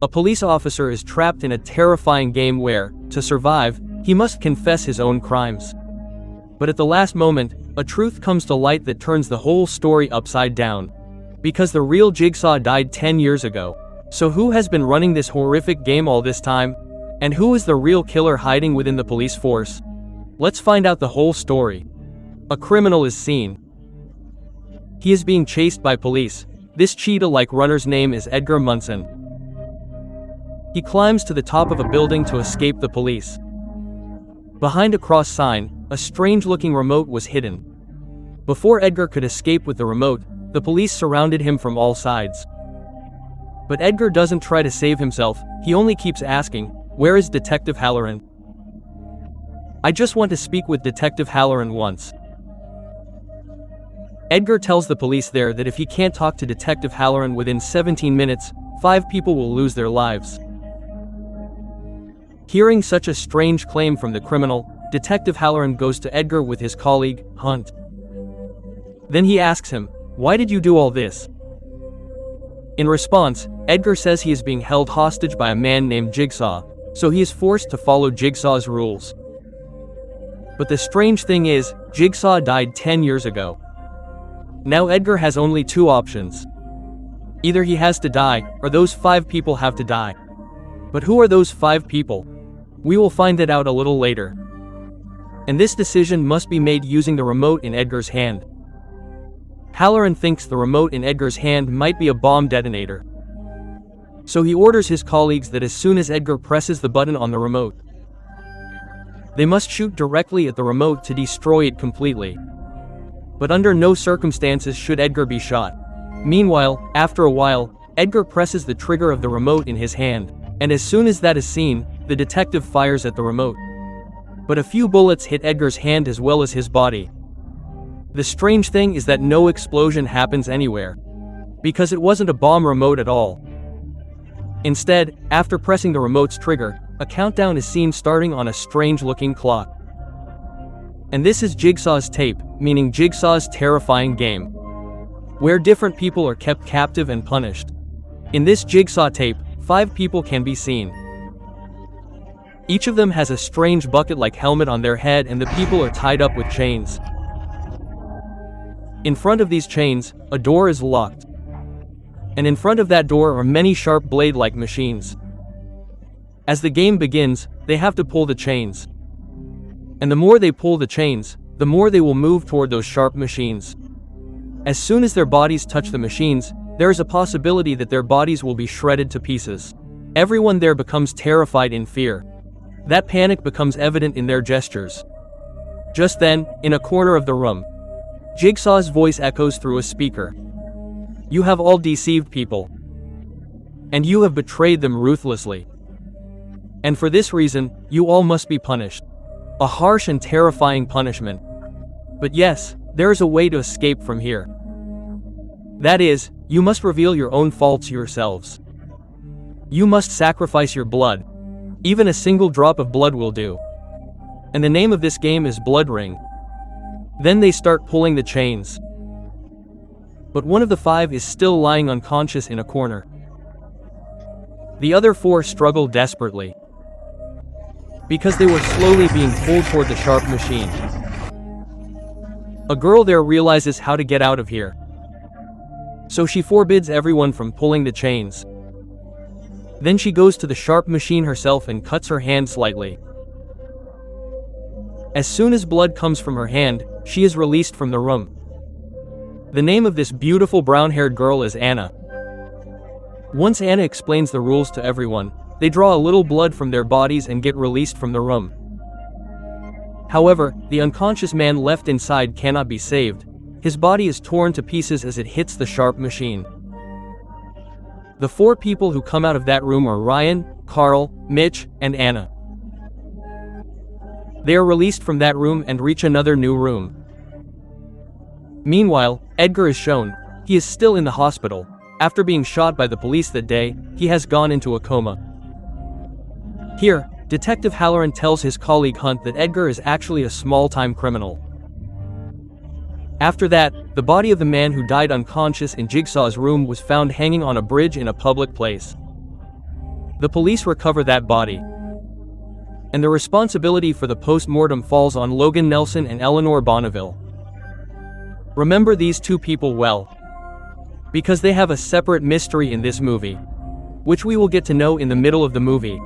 A police officer is trapped in a terrifying game where, to survive, he must confess his own crimes. But at the last moment, a truth comes to light that turns the whole story upside down. Because the real Jigsaw died 10 years ago. So who has been running this horrific game all this time? And who is the real killer hiding within the police force? Let's find out the whole story. A criminal is seen. He is being chased by police. This cheetah-like runner's name is Edgar Munson. He climbs to the top of a building to escape the police. Behind a cross sign, a strange-looking remote was hidden. Before Edgar could escape with the remote, the police surrounded him from all sides. But Edgar doesn't try to save himself, he only keeps asking, "Where is Detective Halloran? I just want to speak with Detective Halloran once." Edgar tells the police there that if he can't talk to Detective Halloran within 17 minutes, 5 people will lose their lives. Hearing such a strange claim from the criminal, Detective Halloran goes to Edgar with his colleague, Hunt. Then he asks him, "Why did you do all this?" In response, Edgar says he is being held hostage by a man named Jigsaw, so he is forced to follow Jigsaw's rules. But the strange thing is, Jigsaw died 10 years ago. Now Edgar has only 2 options. Either he has to die, or those 5 people have to die. But who are those 5 people? We will find that out a little later. And this decision must be made using the remote in Edgar's hand. Halloran thinks the remote in Edgar's hand might be a bomb detonator. So he orders his colleagues that as soon as Edgar presses the button on the remote, they must shoot directly at the remote to destroy it completely. But under no circumstances should Edgar be shot. Meanwhile, after a while, Edgar presses the trigger of the remote in his hand, and as soon as that is seen, the detective fires at the remote. But a few bullets hit Edgar's hand as well as his body. The strange thing is that no explosion happens anywhere. Because it wasn't a bomb remote at all. Instead, after pressing the remote's trigger, a countdown is seen starting on a strange-looking clock. And this is Jigsaw's tape, meaning Jigsaw's terrifying game, where different people are kept captive and punished. In this Jigsaw tape, 5 people can be seen. Each of them has a strange bucket-like helmet on their head and the people are tied up with chains. In front of these chains, a door is locked. And in front of that door are many sharp blade-like machines. As the game begins, they have to pull the chains. And the more they pull the chains, the more they will move toward those sharp machines. As soon as their bodies touch the machines, there is a possibility that their bodies will be shredded to pieces. Everyone there becomes terrified in fear. That panic becomes evident in their gestures. Just then, in a corner of the room, Jigsaw's voice echoes through a speaker. "You have all deceived people. And you have betrayed them ruthlessly. And for this reason, you all must be punished. A harsh and terrifying punishment. But yes, there is a way to escape from here. That is, you must reveal your own faults yourselves. You must sacrifice your blood. Even a single drop of blood will do. And the name of this game is Blood Ring." Then they start pulling the chains. But one of the 5 is still lying unconscious in a corner. The other 4 struggle desperately, because they were slowly being pulled toward the sharp machine. A girl there realizes how to get out of here. So she forbids everyone from pulling the chains. Then she goes to the sharp machine herself and cuts her hand slightly. As soon as blood comes from her hand, she is released from the room. The name of this beautiful brown-haired girl is Anna. Once Anna explains the rules to everyone, they draw a little blood from their bodies and get released from the room. However, the unconscious man left inside cannot be saved. His body is torn to pieces as it hits the sharp machine. The 4 people who come out of that room are Ryan, Carl, Mitch, and Anna. They are released from that room and reach another new room. Meanwhile, Edgar is shown. He is still in the hospital. After being shot by the police that day, he has gone into a coma. Here, Detective Halloran tells his colleague Hunt that Edgar is actually a small-time criminal. After that, the body of the man who died unconscious in Jigsaw's room was found hanging on a bridge in a public place. The police recover that body, and the responsibility for the post-mortem falls on Logan Nelson and Eleanor Bonneville. Remember these two people well, because they have a separate mystery in this movie, which we will get to know in the middle of the movie.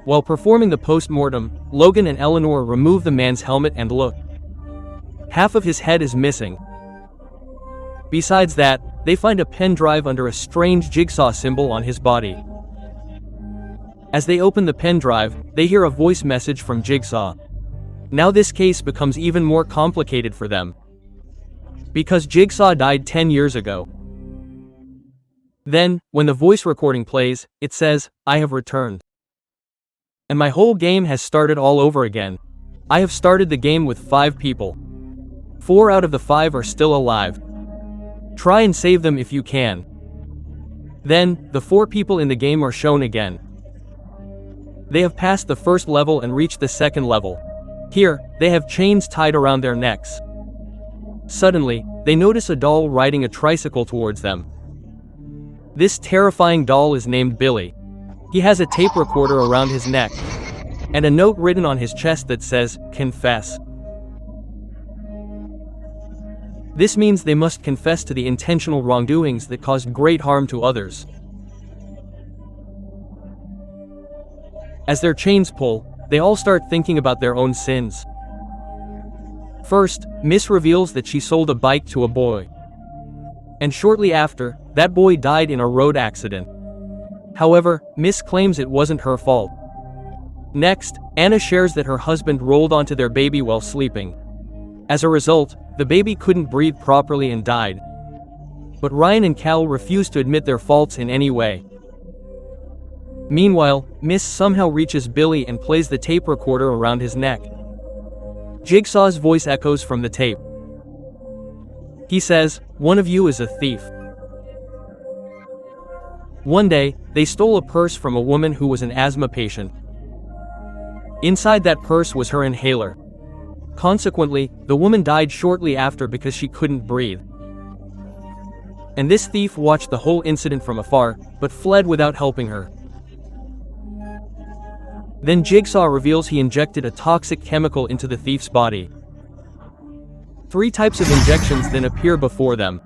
While performing the post-mortem, Logan and Eleanor remove the man's helmet and look. Half of his head is missing. Besides that, they find a pen drive under a strange jigsaw symbol on his body. As they open the pen drive, they hear a voice message from Jigsaw. Now this case becomes even more complicated for them, because Jigsaw died 10 years ago. Then, when the voice recording plays, it says, "I have returned. And my whole game has started all over again. I have started the game with 5 people. 4 out of the 5 are still alive. Try and save them if you can." Then, the 4 people in the game are shown again. They have passed the first level and reached the second level. Here, they have chains tied around their necks. Suddenly, they notice a doll riding a tricycle towards them. This terrifying doll is named Billy. He has a tape recorder around his neck, and a note written on his chest that says, "Confess." This means they must confess to the intentional wrongdoings that caused great harm to others. As their chains pull, they all start thinking about their own sins. First, Miss reveals that she sold a bike to a boy, and shortly after, that boy died in a road accident. However, Miss claims it wasn't her fault. Next, Anna shares that her husband rolled onto their baby while sleeping. As a result, the baby couldn't breathe properly and died. But Ryan and Cal refuse to admit their faults in any way. Meanwhile, Miss somehow reaches Billy and plays the tape recorder around his neck. Jigsaw's voice echoes from the tape. He says, "One of you is a thief." One day, they stole a purse from a woman who was an asthma patient. Inside that purse was her inhaler. Consequently, the woman died shortly after because she couldn't breathe. And this thief watched the whole incident from afar, but fled without helping her. Then Jigsaw reveals he injected a toxic chemical into the thief's body. 3 types of injections then appear before them.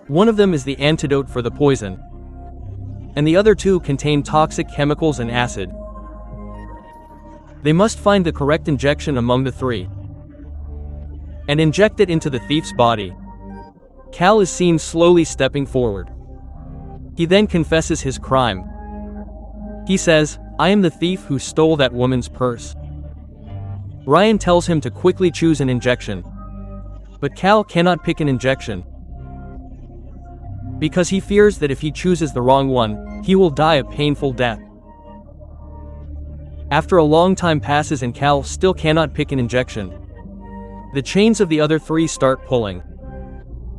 One of them is the antidote for the poison, and the other 2 contain toxic chemicals and acid. They must find the correct injection among the 3, and inject it into the thief's body. Cal is seen slowly stepping forward. He then confesses his crime. He says, "I am the thief who stole that woman's purse." Ryan tells him to quickly choose an injection, but Cal cannot pick an injection, because he fears that if he chooses the wrong one, he will die a painful death. After a long time passes and Cal still cannot pick an injection, the chains of the other 3 start pulling.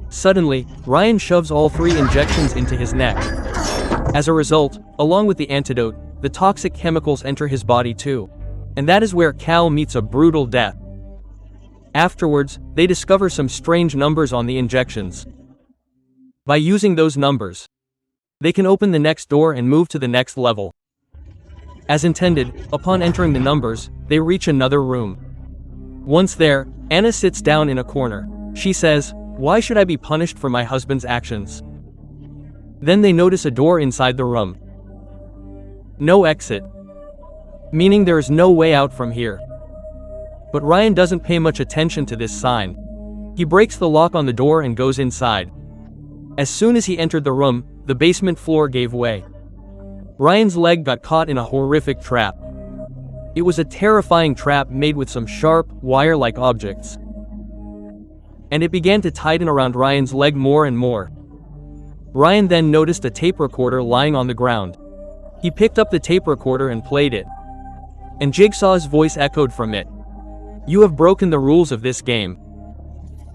Suddenly, Ryan shoves all 3 injections into his neck. As a result, along with the antidote, the toxic chemicals enter his body too, and that is where Cal meets a brutal death. Afterwards, they discover some strange numbers on the injections. By using those numbers, they can open the next door and move to the next level. As intended, upon entering the numbers, they reach another room. Once there, Anna sits down in a corner. She says, "Why should I be punished for my husband's actions?" Then they notice a door inside the room. No exit, meaning there is no way out from here. But Ryan doesn't pay much attention to this sign. He breaks the lock on the door and goes inside. As soon as he entered the room, the basement floor gave way. Ryan's leg got caught in a horrific trap. It was a terrifying trap made with some sharp, wire-like objects. And it began to tighten around Ryan's leg more and more. Ryan then noticed a tape recorder lying on the ground. He picked up the tape recorder and played it. And Jigsaw's voice echoed from it. "You have broken the rules of this game.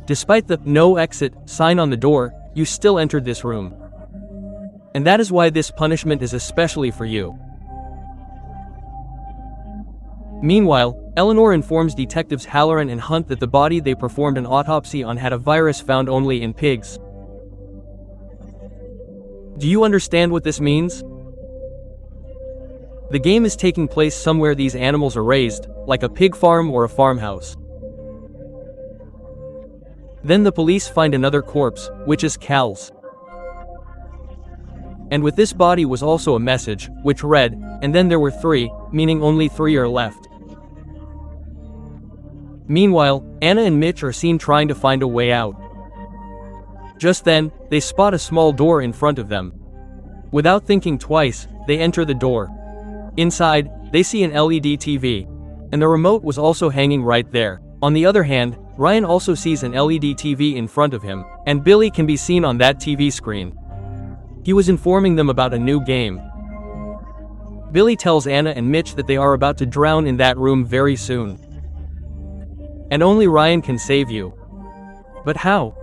Despite the 'no exit' sign on the door, you still entered this room. And that is why this punishment is especially for you." Meanwhile, Eleanor informs detectives Halloran and Hunt that the body they performed an autopsy on had a virus found only in pigs. Do you understand what this means? The game is taking place somewhere these animals are raised, like a pig farm or a farmhouse. Then the police find another corpse, which is Cal's. And with this body was also a message, which read, "And then there were 3, meaning only 3 are left." Meanwhile, Anna and Mitch are seen trying to find a way out. Just then, they spot a small door in front of them. Without thinking twice, they enter the door. Inside, they see an LED TV. And the remote was also hanging right there. On the other hand, Ryan also sees an LED TV in front of him, and Billy can be seen on that TV screen. He was informing them about a new game. Billy tells Anna and Mitch that they are about to drown in that room very soon. And only Ryan can save you. But how?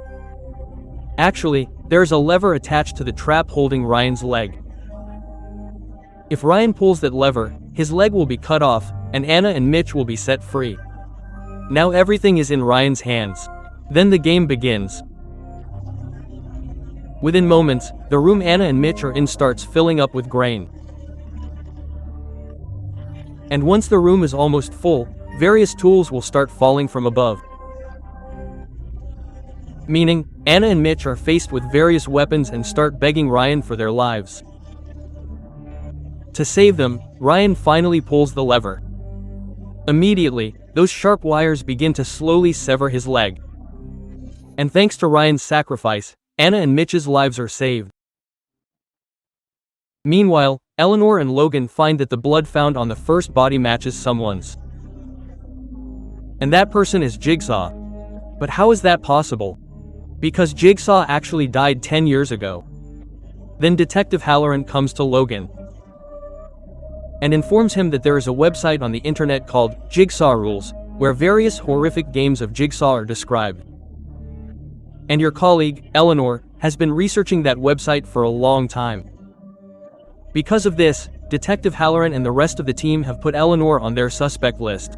Actually, there is a lever attached to the trap holding Ryan's leg. If Ryan pulls that lever, his leg will be cut off, and Anna and Mitch will be set free. Now everything is in Ryan's hands. Then the game begins. Within moments, the room Anna and Mitch are in starts filling up with grain. And once the room is almost full, various tools will start falling from above. Meaning, Anna and Mitch are faced with various weapons and start begging Ryan for their lives. To save them, Ryan finally pulls the lever. Immediately, those sharp wires begin to slowly sever his leg. And thanks to Ryan's sacrifice, Anna and Mitch's lives are saved. Meanwhile, Eleanor and Logan find that the blood found on the first body matches someone's. And that person is Jigsaw. But how is that possible? Because Jigsaw actually died 10 years ago. Then Detective Halloran comes to Logan and informs him that there is a website on the internet called Jigsaw Rules, where various horrific games of Jigsaw are described. And your colleague, Eleanor, has been researching that website for a long time. Because of this, Detective Halloran and the rest of the team have put Eleanor on their suspect list.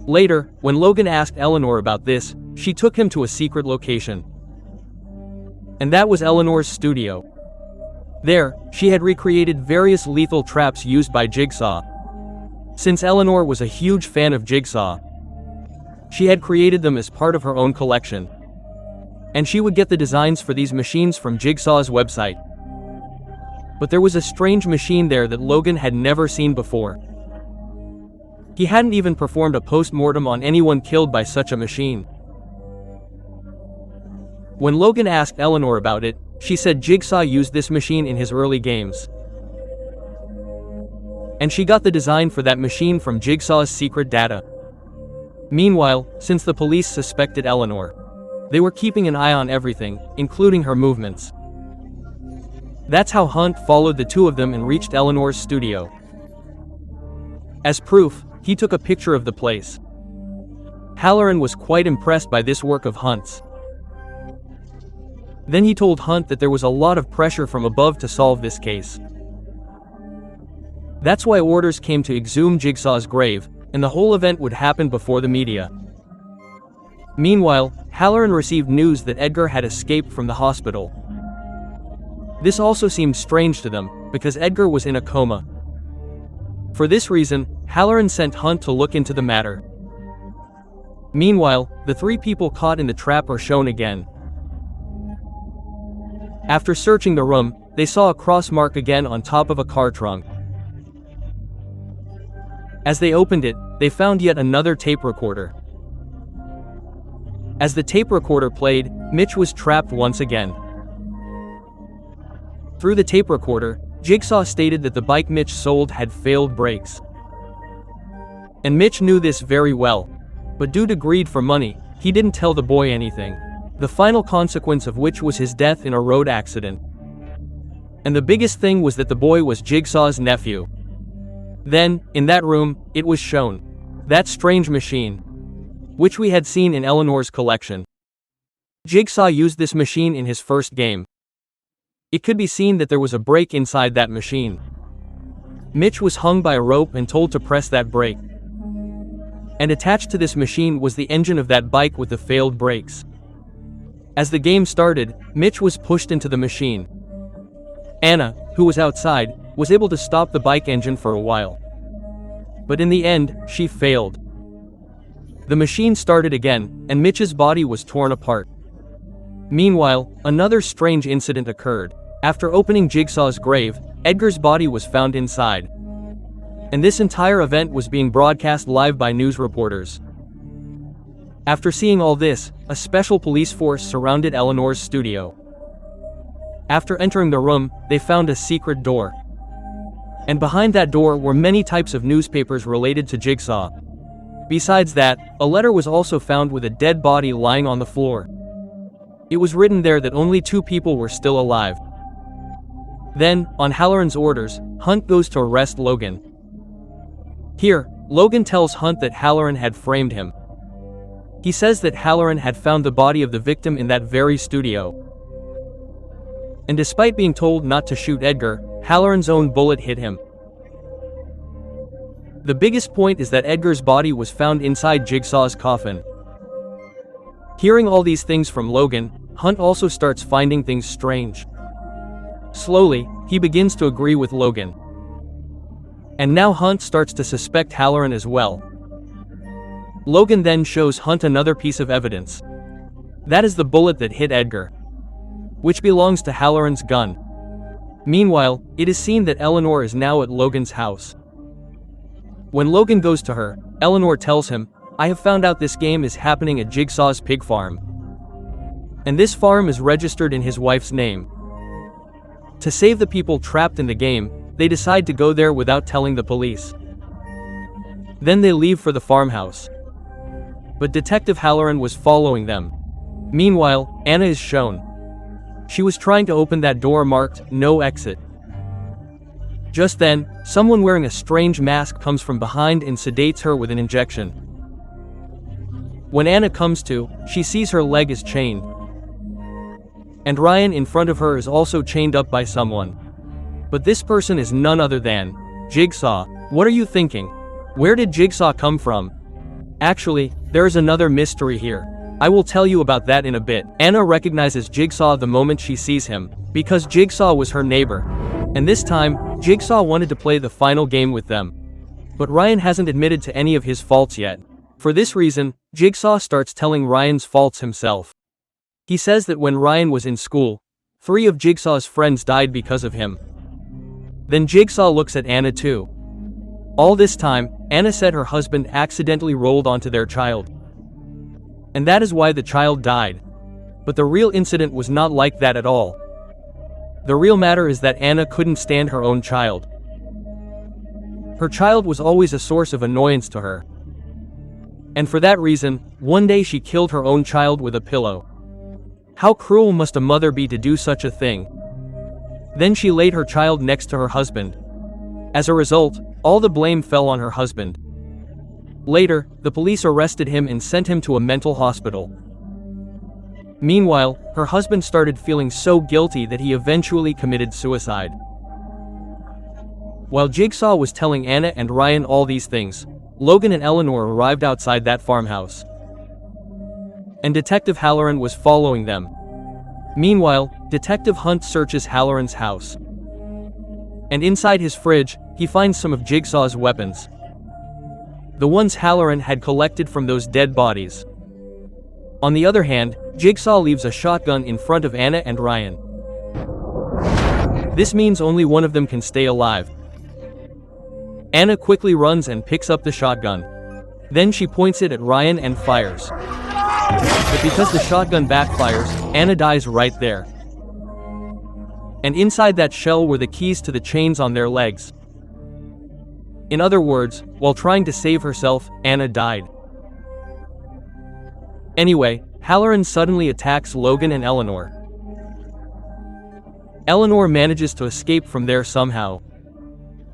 Later, when Logan asked Eleanor about this, she took him to a secret location. And that was Eleanor's studio. There, she had recreated various lethal traps used by Jigsaw. Since Eleanor was a huge fan of Jigsaw, she had created them as part of her own collection. And she would get the designs for these machines from Jigsaw's website. But there was a strange machine there that Logan had never seen before. He hadn't even performed a post-mortem on anyone killed by such a machine. When Logan asked Eleanor about it, she said Jigsaw used this machine in his early games. And she got the design for that machine from Jigsaw's secret data. Meanwhile, since the police suspected Eleanor, they were keeping an eye on everything, including her movements. That's how Hunt followed the two of them and reached Eleanor's studio. As proof, he took a picture of the place. Halloran was quite impressed by this work of Hunt's. Then he told Hunt that there was a lot of pressure from above to solve this case. That's why orders came to exhume Jigsaw's grave, and the whole event would happen before the media. Meanwhile, Halloran received news that Edgar had escaped from the hospital. This also seemed strange to them, because Edgar was in a coma. For this reason, Halloran sent Hunt to look into the matter. Meanwhile, the 3 people caught in the trap are shown again. After searching the room, they saw a cross mark again on top of a car trunk. As they opened it, they found yet another tape recorder. As the tape recorder played, Mitch was trapped once again. Through the tape recorder, Jigsaw stated that the bike Mitch sold had failed brakes. And Mitch knew this very well. But due to greed for money, he didn't tell the boy anything. The final consequence of which was his death in a road accident. And the biggest thing was that the boy was Jigsaw's nephew. Then, in that room, it was shown. That strange machine, which we had seen in Eleanor's collection. Jigsaw used this machine in his first game. It could be seen that there was a brake inside that machine. Mitch was hung by a rope and told to press that brake. And attached to this machine was the engine of that bike with the failed brakes. As the game started, Mitch was pushed into the machine. Anna, who was outside, was able to stop the bike engine for a while. But in the end, she failed. The machine started again, and Mitch's body was torn apart. Meanwhile, another strange incident occurred. After opening Jigsaw's grave, Edgar's body was found inside. And this entire event was being broadcast live by news reporters. After seeing all this, a special police force surrounded Eleanor's studio. After entering the room, they found a secret door. And behind that door were many types of newspapers related to Jigsaw. Besides that, a letter was also found with a dead body lying on the floor. It was written there that only 2 people were still alive. Then, on Halloran's orders, Hunt goes to arrest Logan. Here, Logan tells Hunt that Halloran had framed him. He says that Halloran had found the body of the victim in that very studio. And despite being told not to shoot Edgar, Halloran's own bullet hit him. The biggest point is that Edgar's body was found inside Jigsaw's coffin. Hearing all these things from Logan, Hunt also starts finding things strange. Slowly, he begins to agree with Logan. And now Hunt starts to suspect Halloran as well. Logan then shows Hunt another piece of evidence. That is the bullet that hit Edgar, which belongs to Halloran's gun. Meanwhile, it is seen that Eleanor is now at Logan's house. When Logan goes to her, Eleanor tells him, "I have found out this game is happening at Jigsaw's pig farm. And this farm is registered in his wife's name." To save the people trapped in the game, they decide to go there without telling the police. Then they leave for the farmhouse. But Detective Halloran was following them. Meanwhile, Anna is shown. She was trying to open that door marked, "No exit." Just then, someone wearing a strange mask comes from behind and sedates her with an injection. When Anna comes to, she sees her leg is chained. And Ryan in front of her is also chained up by someone. But this person is none other than Jigsaw. What are you thinking? Where did Jigsaw come from? Actually, there is another mystery here. I will tell you about that in a bit. Anna recognizes Jigsaw the moment she sees him, because Jigsaw was her neighbor. And this time, Jigsaw wanted to play the final game with them. But Ryan hasn't admitted to any of his faults yet. For this reason, Jigsaw starts telling Ryan's faults himself. He says that when Ryan was in school, 3 of Jigsaw's friends died because of him. Then Jigsaw looks at Anna too. All this time, Anna said her husband accidentally rolled onto their child. And that is why the child died. But the real incident was not like that at all. The real matter is that Anna couldn't stand her own child. Her child was always a source of annoyance to her. And for that reason, one day she killed her own child with a pillow. How cruel must a mother be to do such a thing? Then she laid her child next to her husband. As a result, all the blame fell on her husband. Later, the police arrested him and sent him to a mental hospital. Meanwhile, her husband started feeling so guilty that he eventually committed suicide. While Jigsaw was telling Anna and Ryan all these things, Logan and Eleanor arrived outside that farmhouse. And Detective Halloran was following them. Meanwhile, Detective Hunt searches Halloran's house. And inside his fridge, he finds some of Jigsaw's weapons. The ones Halloran had collected from those dead bodies. On the other hand, Jigsaw leaves a shotgun in front of Anna and Ryan. This means only one of them can stay alive. Anna quickly runs and picks up the shotgun. Then she points it at Ryan and fires. But because the shotgun backfires, Anna dies right there. And inside that shell were the keys to the chains on their legs. In other words, while trying to save herself, Anna died. Anyway, Halloran suddenly attacks Logan and Eleanor. Eleanor manages to escape from there somehow.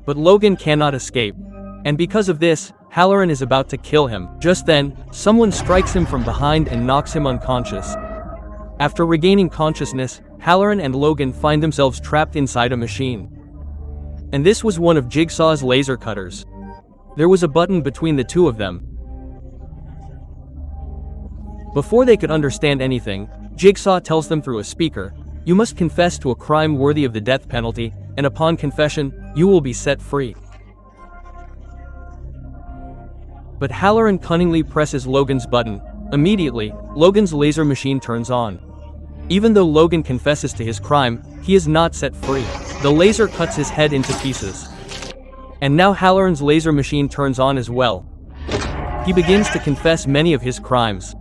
But Logan cannot escape. And because of this, Halloran is about to kill him. Just then, someone strikes him from behind and knocks him unconscious. After regaining consciousness, Halloran and Logan find themselves trapped inside a machine. And this was one of Jigsaw's laser cutters. There was a button between the two of them. Before they could understand anything, Jigsaw tells them through a speaker, "You must confess to a crime worthy of the death penalty, and upon confession, you will be set free. But Halloran cunningly presses Logan's button. Immediately, Logan's laser machine turns on. Even though Logan confesses to his crime, he is not set free. The laser cuts his head into pieces. And now Halloran's laser machine turns on as well. He begins to confess many of his crimes.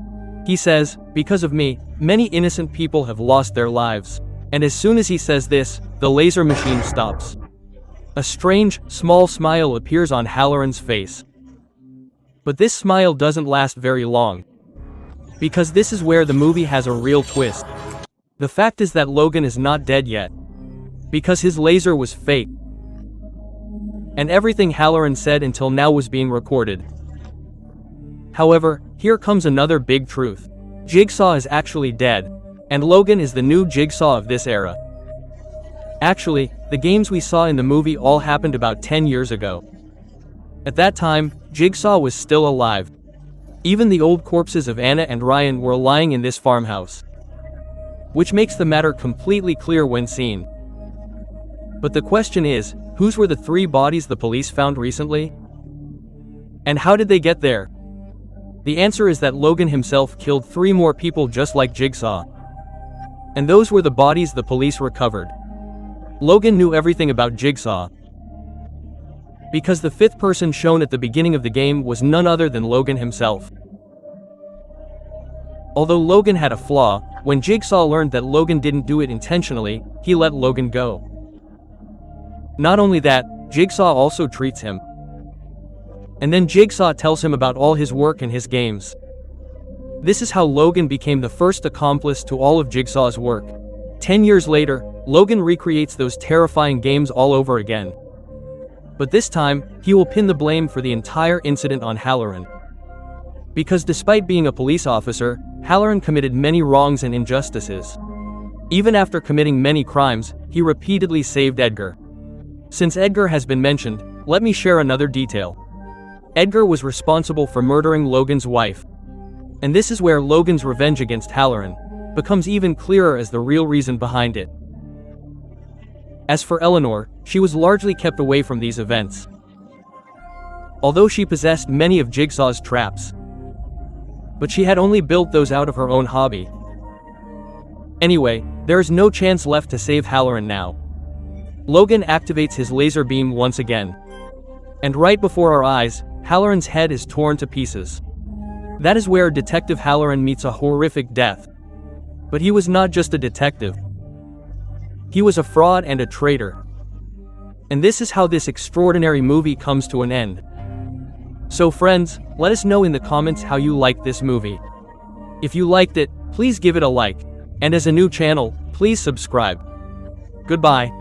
He says, "Because of me, many innocent people have lost their lives." And as soon as he says this, the laser machine stops. A strange, small smile appears on Halloran's face. But this smile doesn't last very long. Because this is where the movie has a real twist. The fact is that Logan is not dead yet. Because his laser was fake. And everything Halloran said until now was being recorded. However, here comes another big truth. Jigsaw is actually dead. And Logan is the new Jigsaw of this era. Actually, the games we saw in the movie all happened about 10 years ago. At that time, Jigsaw was still alive. Even the old corpses of Anna and Ryan were lying in this farmhouse. Which makes the matter completely clear when seen. But the question is, whose were the 3 bodies the police found recently? And how did they get there? The answer is that Logan himself killed 3 more people just like Jigsaw. And those were the bodies the police recovered. Logan knew everything about Jigsaw. Because the 5th person shown at the beginning of the game was none other than Logan himself. Although Logan had a flaw, when Jigsaw learned that Logan didn't do it intentionally, he let Logan go. Not only that, Jigsaw also treats him. And then Jigsaw tells him about all his work and his games. This is how Logan became the first accomplice to all of Jigsaw's work. 10 years later, Logan recreates those terrifying games all over again. But this time, he will pin the blame for the entire incident on Halloran. Because despite being a police officer, Halloran committed many wrongs and injustices. Even after committing many crimes, he repeatedly saved Edgar. Since Edgar has been mentioned, let me share another detail. Edgar was responsible for murdering Logan's wife. And this is where Logan's revenge against Halloran becomes even clearer as the real reason behind it. As for Eleanor, she was largely kept away from these events. Although she possessed many of Jigsaw's traps. But she had only built those out of her own hobby. Anyway, there is no chance left to save Halloran now. Logan activates his laser beam once again. And right before our eyes, Halloran's head is torn to pieces. That is where Detective Halloran meets a horrific death. But he was not just a detective. He was a fraud and a traitor. And this is how this extraordinary movie comes to an end. So friends, let us know in the comments how you liked this movie. If you liked it, please give it a like. And as a new channel, please subscribe. Goodbye.